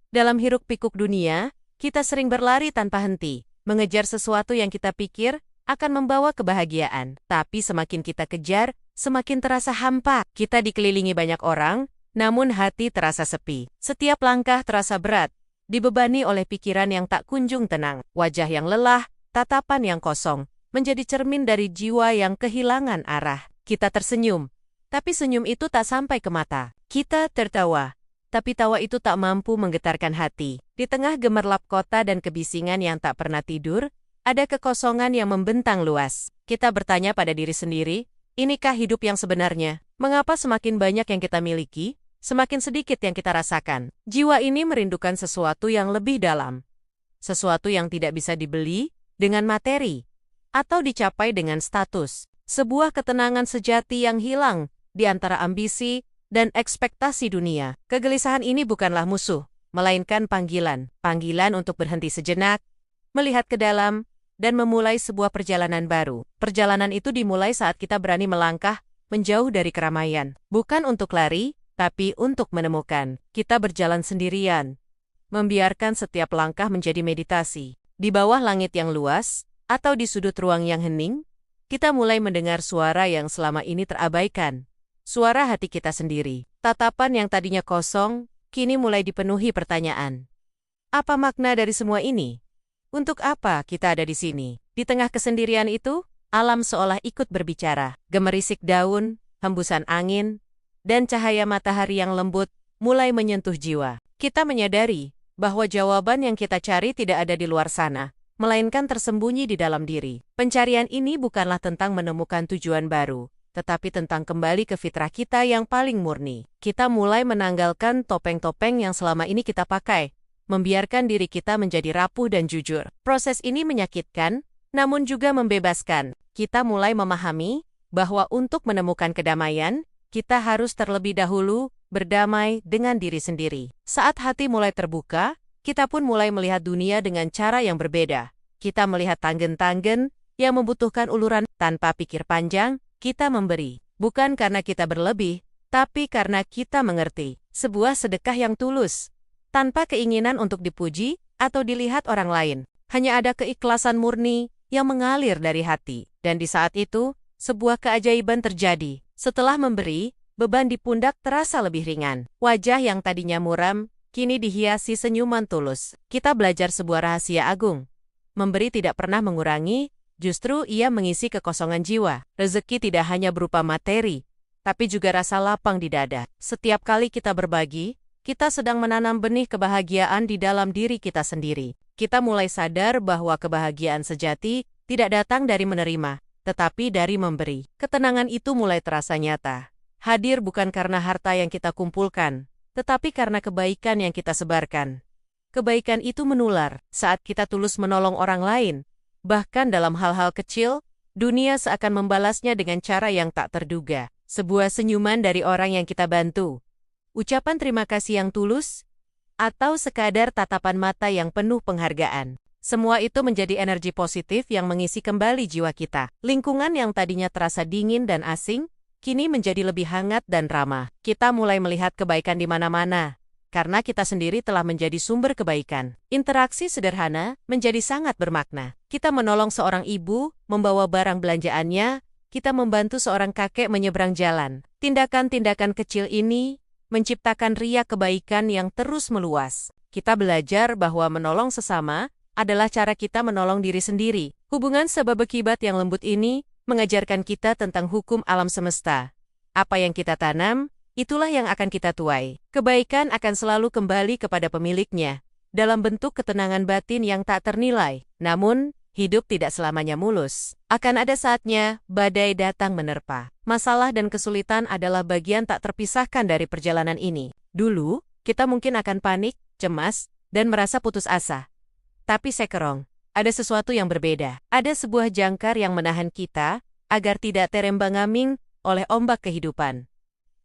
Dalam hiruk-pikuk dunia, kita sering berlari tanpa henti, mengejar sesuatu yang kita pikir akan membawa kebahagiaan. Tapi semakin kita kejar, semakin terasa hampa. Kita dikelilingi banyak orang, namun hati terasa sepi. Setiap langkah terasa berat, dibebani oleh pikiran yang tak kunjung tenang. Wajah yang lelah, tatapan yang kosong, menjadi cermin dari jiwa yang kehilangan arah. Kita tersenyum, tapi senyum itu tak sampai ke mata. Kita tertawa, tapi tawa itu tak mampu menggetarkan hati. Di tengah gemerlap kota dan kebisingan yang tak pernah tidur, ada kekosongan yang membentang luas. Kita bertanya pada diri sendiri, inikah hidup yang sebenarnya? Mengapa semakin banyak yang kita miliki, semakin sedikit yang kita rasakan? Jiwa ini merindukan sesuatu yang lebih dalam. Sesuatu yang tidak bisa dibeli dengan materi, atau dicapai dengan status. Sebuah ketenangan sejati yang hilang di antara ambisi dan ekspektasi dunia. Kegelisahan ini bukanlah musuh, melainkan panggilan. Panggilan untuk berhenti sejenak, melihat ke dalam, dan memulai sebuah perjalanan baru. Perjalanan itu dimulai saat kita berani melangkah menjauh dari keramaian. Bukan untuk lari, tapi untuk menemukan. Kita berjalan sendirian, membiarkan setiap langkah menjadi meditasi. Di bawah langit yang luas, atau di sudut ruang yang hening, kita mulai mendengar suara yang selama ini terabaikan. Suara hati kita sendiri. Tatapan yang tadinya kosong, kini mulai dipenuhi pertanyaan. Apa makna dari semua ini? Untuk apa kita ada di sini? Di tengah kesendirian itu, alam seolah ikut berbicara. Gemerisik daun, hembusan angin, dan cahaya matahari yang lembut mulai menyentuh jiwa. Kita menyadari bahwa jawaban yang kita cari tidak ada di luar sana, melainkan tersembunyi di dalam diri. Pencarian ini bukanlah tentang menemukan tujuan baru, tetapi tentang kembali ke fitrah kita yang paling murni. Kita mulai menanggalkan topeng-topeng yang selama ini kita pakai, membiarkan diri kita menjadi rapuh dan jujur. Proses ini menyakitkan, namun juga membebaskan. Kita mulai memahami bahwa untuk menemukan kedamaian, kita harus terlebih dahulu berdamai dengan diri sendiri. Saat hati mulai terbuka, kita pun mulai melihat dunia dengan cara yang berbeda. Kita melihat tanggen-tanggen yang membutuhkan uluran. Tanpa pikir panjang, kita memberi. Bukan karena kita berlebih, tapi karena kita mengerti. Sebuah sedekah yang tulus, tanpa keinginan untuk dipuji atau dilihat orang lain. Hanya ada keikhlasan murni yang mengalir dari hati. Dan di saat itu, sebuah keajaiban terjadi. Setelah memberi, beban di pundak terasa lebih ringan. Wajah yang tadinya muram, kini dihiasi senyuman tulus. Kita belajar sebuah rahasia agung. Memberi tidak pernah mengurangi, justru ia mengisi kekosongan jiwa. Rezeki tidak hanya berupa materi, tapi juga rasa lapang di dada. Setiap kali kita berbagi, kita sedang menanam benih kebahagiaan di dalam diri kita sendiri. Kita mulai sadar bahwa kebahagiaan sejati tidak datang dari menerima, tetapi dari memberi. Ketenangan itu mulai terasa nyata. Hadir bukan karena harta yang kita kumpulkan, tetapi karena kebaikan yang kita sebarkan. Kebaikan itu menular saat kita tulus menolong orang lain. Bahkan dalam hal-hal kecil, dunia seakan membalasnya dengan cara yang tak terduga. Sebuah senyuman dari orang yang kita bantu, ucapan terima kasih yang tulus, atau sekadar tatapan mata yang penuh penghargaan. Semua itu menjadi energi positif yang mengisi kembali jiwa kita. Lingkungan yang tadinya terasa dingin dan asing, kini menjadi lebih hangat dan ramah. Kita mulai melihat kebaikan di mana-mana, karena kita sendiri telah menjadi sumber kebaikan. Interaksi sederhana menjadi sangat bermakna. Kita menolong seorang ibu, membawa barang belanjaannya, kita membantu seorang kakek menyeberang jalan. Tindakan-tindakan kecil ini menciptakan riak kebaikan yang terus meluas. Kita belajar bahwa menolong sesama adalah cara kita menolong diri sendiri. Hubungan sebab akibat yang lembut ini mengajarkan kita tentang hukum alam semesta. Apa yang kita tanam, itulah yang akan kita tuai. Kebaikan akan selalu kembali kepada pemiliknya, dalam bentuk ketenangan batin yang tak ternilai. Namun, hidup tidak selamanya mulus. Akan ada saatnya badai datang menerpa. Masalah dan kesulitan adalah bagian tak terpisahkan dari perjalanan ini. Dulu, kita mungkin akan panik, cemas, dan merasa putus asa. Tapi sekarang, ada sesuatu yang berbeda. Ada sebuah jangkar yang menahan kita agar tidak terembang-ambing oleh ombak kehidupan.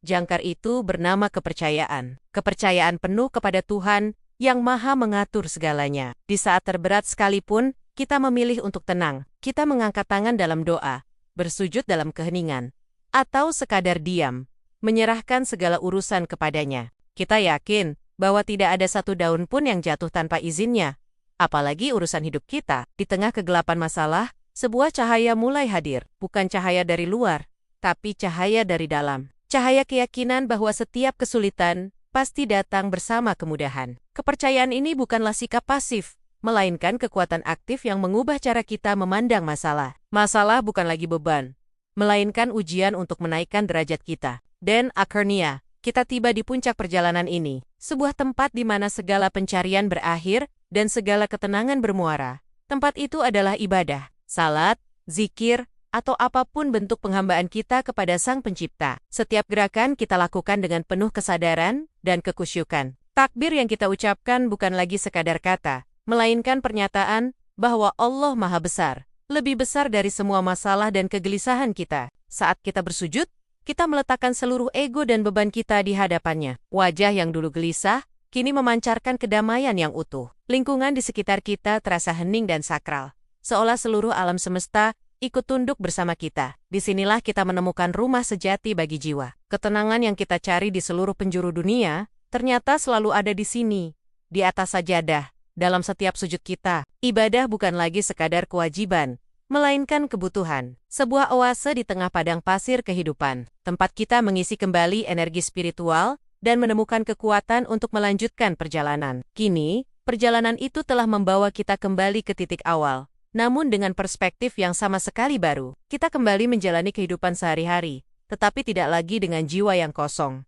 Jangkar itu bernama kepercayaan. Kepercayaan penuh kepada Tuhan yang Maha mengatur segalanya. Di saat terberat sekalipun, kita memilih untuk tenang. Kita mengangkat tangan dalam doa, bersujud dalam keheningan, atau sekadar diam, menyerahkan segala urusan kepadanya. Kita yakin bahwa tidak ada satu daun pun yang jatuh tanpa izinnya. Apalagi urusan hidup kita. Di tengah kegelapan masalah, sebuah cahaya mulai hadir. Bukan cahaya dari luar, tapi cahaya dari dalam. Cahaya keyakinan bahwa setiap kesulitan pasti datang bersama kemudahan. Kepercayaan ini bukanlah sikap pasif, melainkan kekuatan aktif yang mengubah cara kita memandang masalah. Masalah bukan lagi beban, melainkan ujian untuk menaikkan derajat kita. Dan akhirnya, kita tiba di puncak perjalanan ini, sebuah tempat di mana segala pencarian berakhir dan segala ketenangan bermuara. Tempat itu adalah ibadah, salat, zikir, atau apapun bentuk penghambaan kita kepada Sang Pencipta. Setiap gerakan kita lakukan dengan penuh kesadaran dan kekusyukan. Takbir yang kita ucapkan bukan lagi sekadar kata, melainkan pernyataan bahwa Allah Maha Besar, lebih besar dari semua masalah dan kegelisahan kita. Saat kita bersujud, kita meletakkan seluruh ego dan beban kita di hadapannya. Wajah yang dulu gelisah, kini memancarkan kedamaian yang utuh. Lingkungan di sekitar kita terasa hening dan sakral, seolah seluruh alam semesta ikut tunduk bersama kita. Disinilah kita menemukan rumah sejati bagi jiwa. Ketenangan yang kita cari di seluruh penjuru dunia, ternyata selalu ada di sini, di atas sajadah, dalam setiap sujud kita. Ibadah bukan lagi sekadar kewajiban, melainkan kebutuhan. Sebuah oase di tengah padang pasir kehidupan, tempat kita mengisi kembali energi spiritual dan menemukan kekuatan untuk melanjutkan perjalanan. Kini, perjalanan itu telah membawa kita kembali ke titik awal. Namun dengan perspektif yang sama sekali baru, kita kembali menjalani kehidupan sehari-hari, tetapi tidak lagi dengan jiwa yang kosong.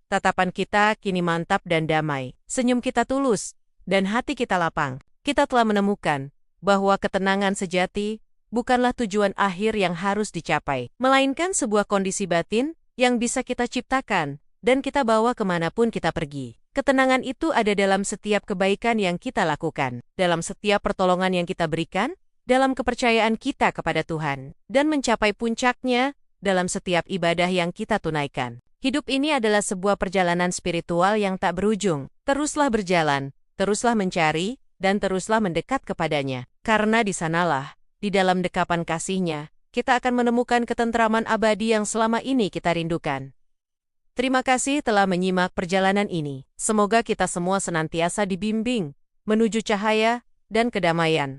Tatapan kita kini mantap dan damai, senyum kita tulus, dan hati kita lapang. Kita telah menemukan bahwa ketenangan sejati bukanlah tujuan akhir yang harus dicapai, melainkan sebuah kondisi batin yang bisa kita ciptakan dan kita bawa kemanapun kita pergi. Ketenangan itu ada dalam setiap kebaikan yang kita lakukan, dalam setiap pertolongan yang kita berikan, dalam kepercayaan kita kepada Tuhan, dan mencapai puncaknya dalam setiap ibadah yang kita tunaikan. Hidup ini adalah sebuah perjalanan spiritual yang tak berujung. Teruslah berjalan, teruslah mencari, dan teruslah mendekat kepadanya. Karena di sanalah, di dalam dekapan kasih-Nya, kita akan menemukan ketentraman abadi yang selama ini kita rindukan. Terima kasih telah menyimak perjalanan ini. Semoga kita semua senantiasa dibimbing menuju cahaya dan kedamaian.